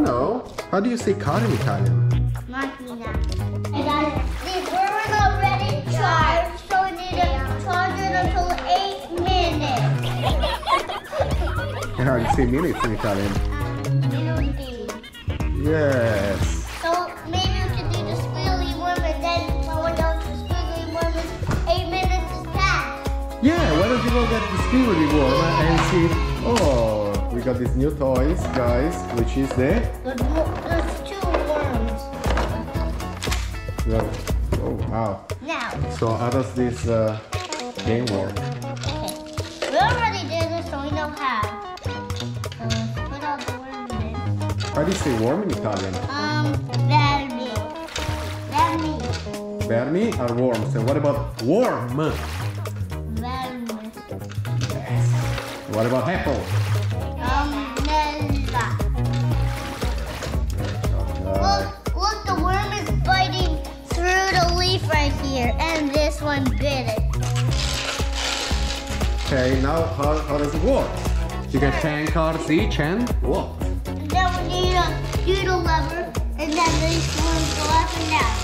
know. How do you say car in Italian? Macchina. Hey guys, these worms are already charged, so we need to charge it until 8 minutes. And how do you say minutes in Italian? Minuti. Yes. So maybe we could do the squiggly worm and then when the squiggly worm is 8 minutes is past. Yeah, why don't you go get the Wiggly Worm and see? Oh, we got these new toys, guys, which is the... There's 2 worms. Oh, wow. Now. So how does this game work? Okay. We already did this, so we know how. So let's put all the worms in. How do you say worm in Italian? Vermi. Vermi. Vermi are worms. And what about worm? Vermi. Yes. What about apple? Mela. Look, the worm is biting through the leaf right here, and this one bit it. Okay, now how does it work? You get 10 cards each and what? And then we need to do the lever, and then these ones go up and down.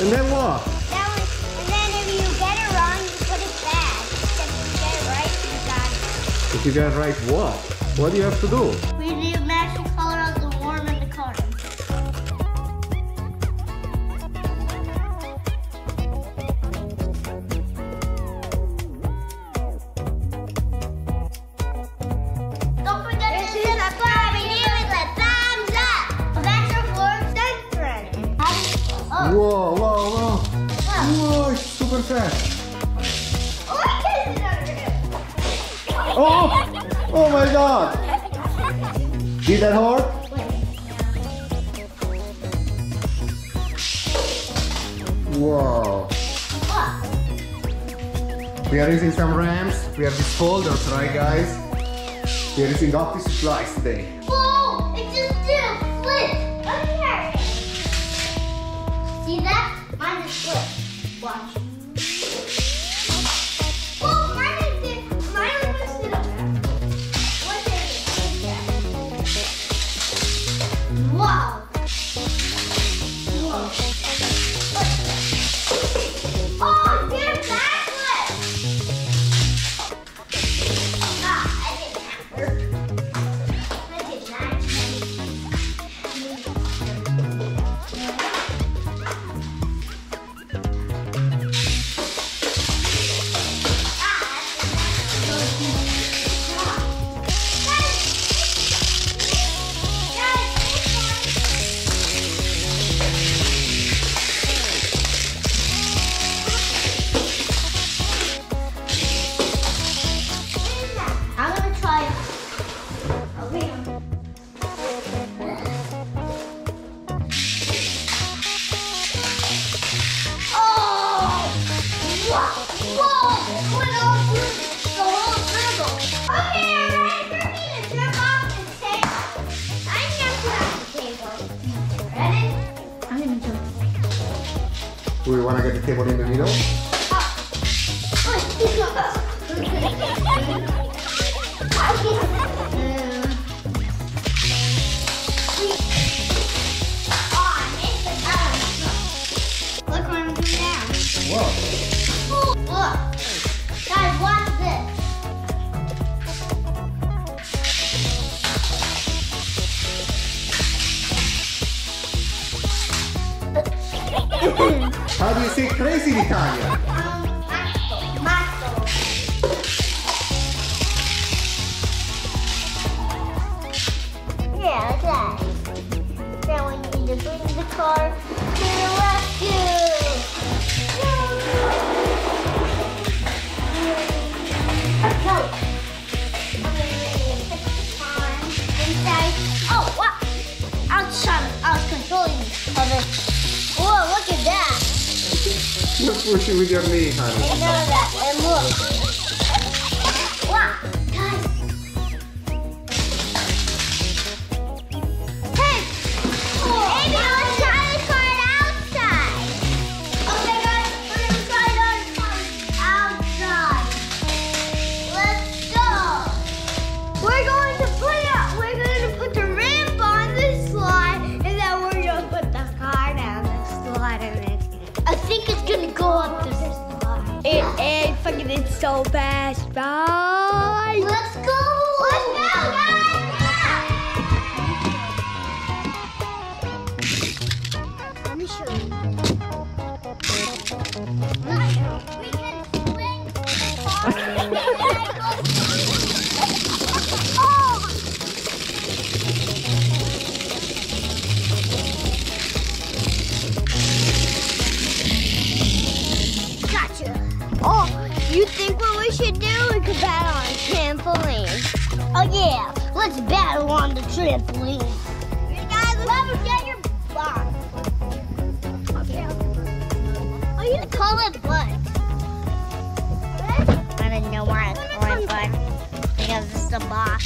And then what? And then if you get it wrong, you put it back. If you get it right, you got it. If you get right what? What do you have to do? We need to match the color of the worm and the card. Don't forget to subscribe and give us a thumbs up. That's your Force Stunt Runner. Whoa, whoa, whoa. Whoa, it's super fast. Oh, I kissed it under him. Oh! Oh my god! See that hard? Whoa. We are using some ramps. We have these folders, right guys? We are using office supplies today. Whoa! It just did a flip. Come here. See that? Mine is flip. Watch. Oh, mine is sit up there. What is it? Wow. Whoa. Oh, it did a backflip. Ah, I didn't have her. I did not. I'm gonna try it. Okay. Oh! Whoa! Whoa! It went all through the whole circle. Okay, I'm ready for me to jump off the table. I'm jumping off the table. Ready? I'm gonna jump. Do we want to get the table in the middle? Look what I'm doing now. Whoa. Look. Guys, watch this. How do you say crazy in Italian? Matto. Yeah, like that. Then we need to bring the car to the rescue. No. Inside. Oh, wow. I was controlling this. Whoa, look at that. You're pushing with your knee, honey. I know that. And look. Wow. Guys. Hey. Maybe let's try this card outside. Okay, guys. We're going to try it outside. Let's go. We're going to put it out. We're going so fast. Bye. Let's go. Let's go, guys. Let me show you. We can swing. Gotcha. Oh, you think what we should do? We could battle on a trampoline. Oh yeah, let's battle on the trampoline. You guys, let me get your box. Okay. Oh, you call it what? I didn't know why I call it what because it's a box.